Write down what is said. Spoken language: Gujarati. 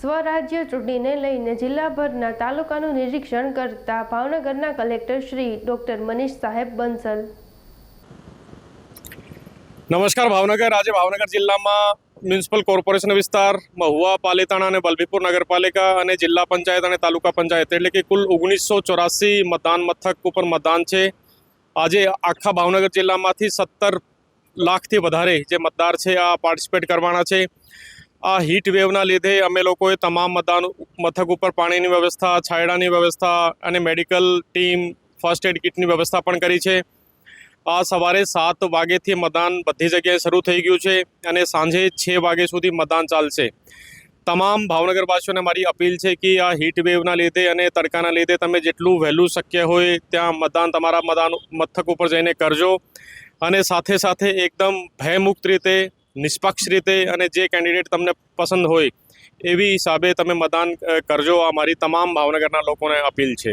સ્વરાજ્ય ચૂંટણીને લઈને જિલ્લાભરના તાલુકાનું નિરીક્ષણ કરતા ભાવનગરના કલેક્ટર શ્રી ડોક્ટર મનીષ સાહેબ બંસલ। નમસ્કાર ભાવનગર। આજે ભાવનગર જિલ્લામાં મ્યુનિસિપલ કોર્પોરેશન વિસ્તાર, મહુવા, પાલિતાણા અને વલભીપુર નગરપાલિકા અને જિલ્લા પંચાયત અને તાલુકા પંચાયત એટલે કે કુલ 1984 મતદાન મથક ઉપર મતદાન છે। આજે આખા ભાવનગર જિલ્લામાંથી 17 લાખથી વધારે જે મતદાર છે આ પાર્ટિસિપેટ કરવાના છે। આ હીટ વેવના લીધે અમે લોકોએ તમામ મતદાન મથક ઉપર પાણીની વ્યવસ્થા, છાંયડાની વ્યવસ્થા અને મેડિકલ ટીમ, ફર્સ્ટ એડ કિટની વ્યવસ્થા પણ કરી છે। આ સવારે 7 વાગ્યાથી મતદાન બધી જગ્યાએ શરૂ થઈ ગયું છે અને સાંજે 6 વાગ્યા સુધી મતદાન ચાલશે। તમામ ભાવનગરવાસીઓને મારી અપીલ છે કે આ હીટ વેવના લીધે અને તડકાના લીધે તમે જેટલું વહેલું શક્ય હોય ત્યાં મતદાન તમારા મતદાન મથક ઉપર જઈને કરજો અને સાથે સાથે એકદમ ભયમુક્ત રીતે, નિષ્પક્ષ રીતે અને જે કેન્ડિડેટ તમને પસંદ હોય એવી હિસાબે તમે મતદાન કરજો। આ મારી તમામ ભાવનગરના લોકોને અપીલ છે।